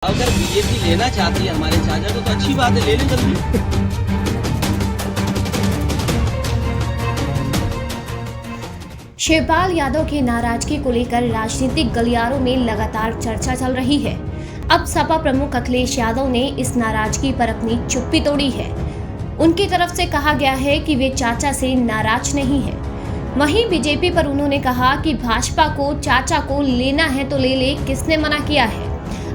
अगर बीजेपी लेना चाहती है हमारे चाचा को तो अच्छी बात है, ले लें जल्दी। शिवपाल यादव की नाराजगी को लेकर राजनीतिक गलियारों में लगातार चर्चा चल रही है। अब सपा प्रमुख अखिलेश यादव ने इस नाराजगी पर अपनी चुप्पी तोड़ी है। उनकी तरफ से कहा गया है कि वे चाचा से नाराज नहीं है। वहीं बीजेपी पर उन्होंने कहा कि भाजपा को चाचा को लेना है तो ले ले, किसने मना किया है।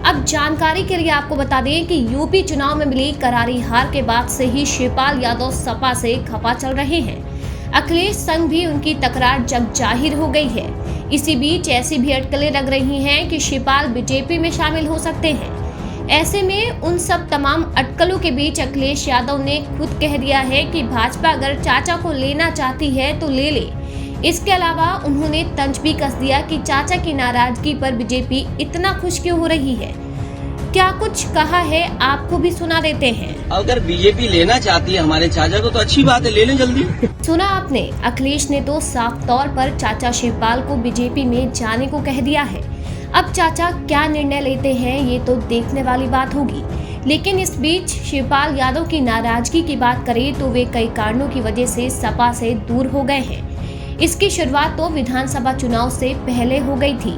अब जानकारी के लिए आपको बता दें कि यूपी चुनाव में मिली करारी हार के बाद से ही शिवपाल यादव सपा से खफा चल रहे हैं। अखिलेश संग भी उनकी तकरार जग जाहिर हो गई है। इसी बीच ऐसी भी अटकलें लग रही हैं कि शिवपाल बीजेपी में शामिल हो सकते हैं। ऐसे में उन सब तमाम अटकलों के बीच अखिलेश यादव ने खुद कह दिया है कि भाजपा अगर चाचा को लेना चाहती है तो ले ले। इसके अलावा उन्होंने तंज भी कस दिया कि चाचा की नाराजगी पर बीजेपी इतना खुश क्यों हो रही है। क्या कुछ कहा है आपको भी सुना देते हैं। अगर बीजेपी लेना चाहती है हमारे चाचा को तो अच्छी बात है, ले लें जल्दी। सुना आपने, अखिलेश ने तो साफ तौर पर चाचा शिवपाल को बीजेपी में जाने को कह दिया है। अब चाचा क्या निर्णय लेते हैं ये तो देखने वाली बात होगी। लेकिन इस बीच शिवपाल यादव की नाराजगी की बात करें तो वे कई कारणों की वजह से सपा से दूर हो गए हैं। इसकी शुरुआत तो विधानसभा चुनाव से पहले हो गई थी,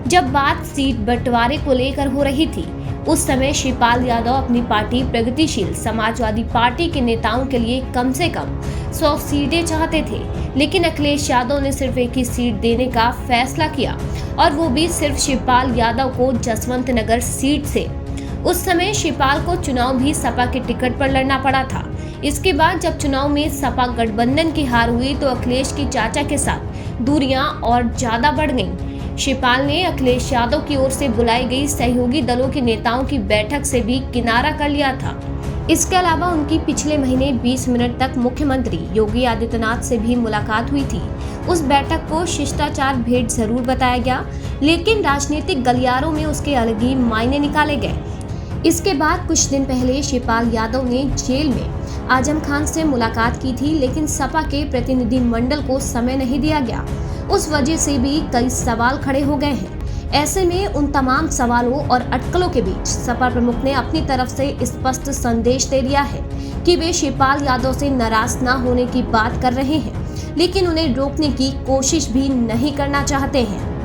जब बात सीट बंटवारे को लेकर हो रही थी। उस समय शिवपाल यादव अपनी पार्टी प्रगतिशील समाजवादी पार्टी के नेताओं के लिए कम से कम 100 सीटें चाहते थे, लेकिन अखिलेश यादव ने सिर्फ एक ही सीट देने का फैसला किया, और वो भी सिर्फ शिवपाल यादव को जसवंत नगर सीट से। उस समय शिवपाल को चुनाव भी सपा के टिकट पर लड़ना पड़ा था। इसके बाद जब चुनाव में सपा गठबंधन की हार हुई तो अखिलेश की चाचा के साथ दूरियां और ज्यादा बढ़ गईं। शिवपाल ने अखिलेश यादव की ओर से बुलाई गई सहयोगी दलों के नेताओं की बैठक से भी किनारा कर लिया था। इसके अलावा उनकी पिछले महीने 20 मिनट तक मुख्यमंत्री योगी आदित्यनाथ से भी मुलाकात हुई थी। उस बैठक को शिष्टाचार भेंट जरूर बताया गया, लेकिन राजनीतिक गलियारों में उसके अलग ही मायने निकाले गए। इसके बाद कुछ दिन पहले शिवपाल यादव ने जेल में आजम खान से मुलाकात की थी, लेकिन सपा के प्रतिनिधि मंडल को समय नहीं दिया गया। उस वजह से भी कई सवाल खड़े हो गए हैं। ऐसे में उन तमाम सवालों और अटकलों के बीच सपा प्रमुख ने अपनी तरफ से स्पष्ट संदेश दे दिया है कि वे शिवपाल यादव से नाराज न होने की बात कर रहे हैं, लेकिन उन्हें रोकने की कोशिश भी नहीं करना चाहते हैं।